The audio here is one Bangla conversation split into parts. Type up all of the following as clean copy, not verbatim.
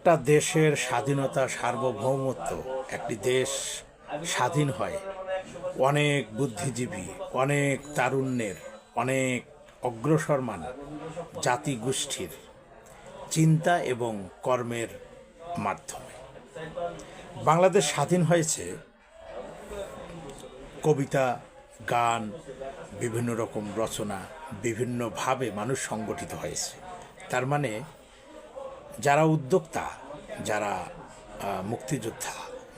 একটা দেশের স্বাধীনতা সার্বভৌমত্ব, একটি দেশ স্বাধীন হয় অনেক বুদ্ধিজীবী, অনেক তারুণ্যের, অনেক অগ্রসরমান জাতিগোষ্ঠীর চিন্তা এবং কর্মের মাধ্যমে। বাংলাদেশ স্বাধীন হয়েছে কবিতা, গান, বিভিন্ন রকম রচনা, বিভিন্নভাবে মানুষ সংগঠিত হয়েছে। তার মানে যারা উদ্যোক্তা, যারা মুক্তিযোদ্ধা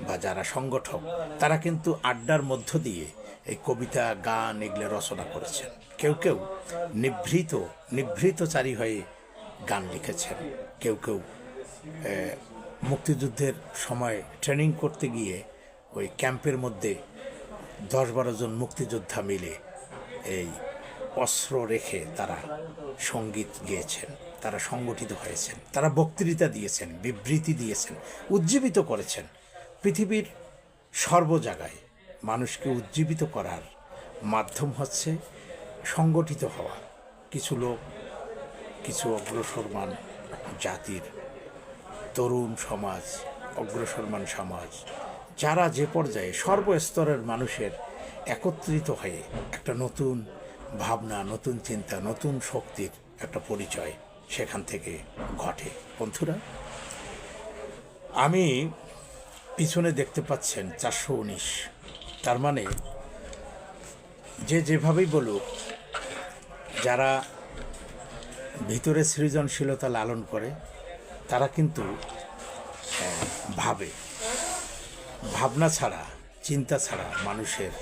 বা যারা সংগঠক, তারা কিন্তু আড্ডার মধ্য দিয়ে এই কবিতা, গান এগুলো রচনা করেছেন। কেউ কেউ নিভৃতচারী হয়ে গান লিখেছেন, কেউ কেউ মুক্তিযুদ্ধের সময় ট্রেনিং করতে গিয়ে ওই ক্যাম্পের মধ্যে 10-12 জন মুক্তিযোদ্ধা মিলে এই অস্ত্র রেখে তারা সঙ্গীত গেয়েছেন, তারা সংগঠিত হয়েছেন, তারা বক্তৃতা দিয়েছেন, বিবৃতি দিয়েছেন, উজ্জীবিত করেছেন। পৃথিবীর সর্ব জায়গায় মানুষকে উজ্জীবিত করার মাধ্যম হচ্ছে সংগঠিত হওয়া। কিছু লোক, কিছু অগ্রসরমান জাতির তরুণ সমাজ, অগ্রসরমান সমাজ, যারা যে পর্যায়ে সর্বস্তরের মানুষের একত্রিত হয়ে একটা নতুন ভাবনা, নতুন চিন্তা, নতুন শক্তির একটা পরিচয় সেখান থেকে ঘটে। বন্ধুরা, আমি পিছনে দেখতে পাচ্ছেন 419। তার মানে যে যেভাবেই বলুক, যারা ভিতরে সৃজনশীলতা লালন করে তারা কিন্তু ভাবনা ছাড়া, চিন্তা ছাড়া মানুষের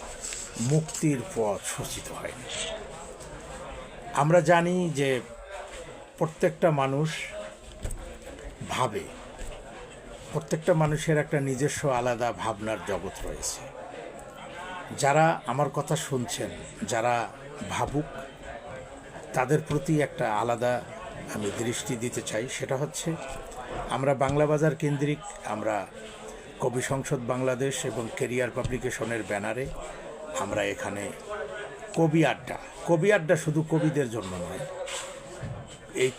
মুক্তির পথ সূচিত হয়নি। আমরা জানি যে প্রত্যেকটা মানুষ ভাবে, প্রত্যেকটা মানুষের একটা নিজস্ব আলাদা ভাবনার জগৎ রয়েছে। যারা আমার কথা শুনছেন, যারা ভাবুক, তাদের প্রতি একটা আলাদা আমি দৃষ্টি দিতে চাই। সেটা হচ্ছে, আমরা বাংলা বাজার কেন্দ্রিক, আমরা কবি সংসদ বাংলাদেশ এবং কেরিয়ার পাবলিকেশনের ব্যানারে আমরা এখানে কবি আড্ডা শুধু কবিদের জন্য নয়। এই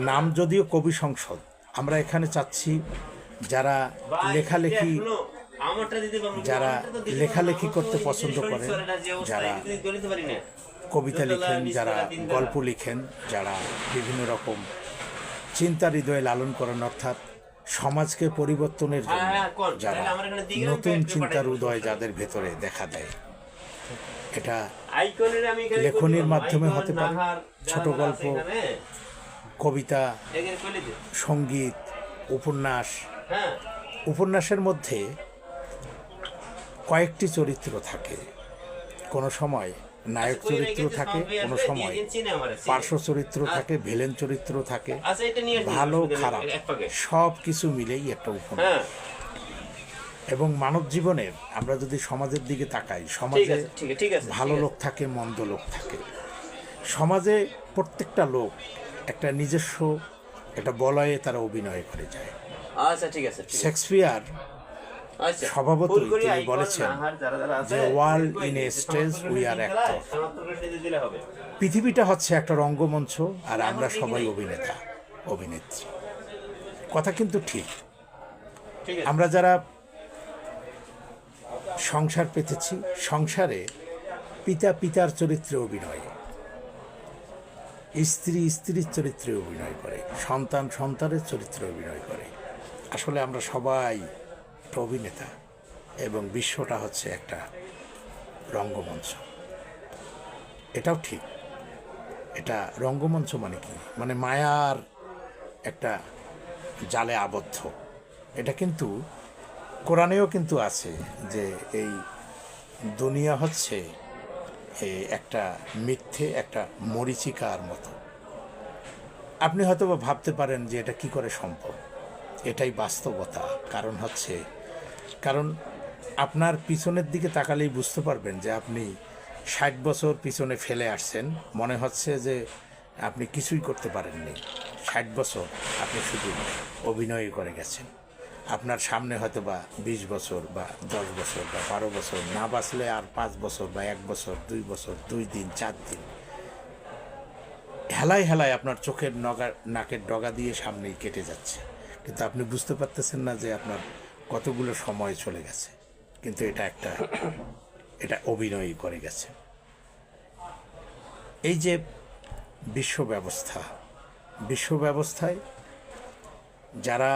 নাম যদিও কবি সংসদ, আমরা এখানে চাচ্ছি যারা লেখালেখি করতে পছন্দ করেন, যারা কবিতা লিখেন, যারা গল্প লিখেন, যারা বিভিন্ন রকম চিন্তা হৃদয়ে লালন করেন, অর্থাৎ সমাজকে পরিবর্তনের জন্য যারা নতুন চিন্তার উদয় যাদের ভেতরে দেখা দেয়, এটা লেখনির মাধ্যমে হতে পারে, ছোট গল্প, কবিতা, সঙ্গীত, উপন্যাস। উপন্যাসের মধ্যে কয়েকটি চরিত্র থাকে, কোনো সময় নায়ক চরিত্র থাকে, কোনো সময় পার্শ্ব চরিত্র থাকে, ভিলেন চরিত্র থাকে, ভালো খারাপ সব কিছু মিলেই একটা উপন্যাস। এবং মানব জীবনের আমরা যদি সমাজের দিকে তাকাই, সমাজে ভালো লোক থাকে, মন্দ লোক থাকে। সমাজে প্রত্যেকটা লোক একটা নিজস্ব একটা বলয়ে তারা অভিনয় করে যায়। শেক্সপিয়ার স্বভাবতই তিনি বলেছেন যে world in a stage we are actor. পৃথিবীটা হচ্ছে একটা রঙ্গমঞ্চ আর আমরা সবাই অভিনেতা, অভিনেত্রী। কথা কিন্তু ঠিক। আমরা যারা সংসার পেতেছি, সংসারে পিতার চরিত্রে অভিনয়, স্ত্রীর চরিত্রে অভিনয় করে, সন্তানের চরিত্রে অভিনয় করে। আসলে আমরা সবাই অভিনেতা এবং বিশ্বটা হচ্ছে একটা রঙ্গমঞ্চ। এটাও ঠিক। এটা রঙ্গমঞ্চ মানে কি? মানে মায়ার একটা জালে আবদ্ধ। এটা কিন্তু কোরআনেও কিন্তু আছে যে এই দুনিয়া হচ্ছে একটা মিথ্যে, একটা মরীচিকার মতো। আপনি হয়তো বা ভাবতে পারেন যে এটা কি করে সম্ভব। এটাই বাস্তবতা। কারণ আপনার পিছনের দিকে তাকালেই বুঝতে পারবেন যে আপনি 60 বছর পিছনে ফেলে আসছেন। মনে হচ্ছে যে আপনি কিছুই করতে পারেননি। 60 বছর আপনি শুধু অভিনয় করে গেছেন। আপনার সামনে হয়তো বা 20 বছর বা 10 বছর বা 12 বছর, না বাঁচলে আর 5 বছর বা 1 বছর, 2 বছর, 2 দিন, 4 দিন হেলায় আপনার চোখের নাকের ডগা দিয়ে সামনেই কেটে যাচ্ছে। কিন্তু আপনি বুঝতে পারতেছেন না যে আপনার কতগুলো সময় চলে গেছে, কিন্তু এটা অভিনয়ই করে গেছে। এই যে বিশ্ব ব্যবস্থায় যারা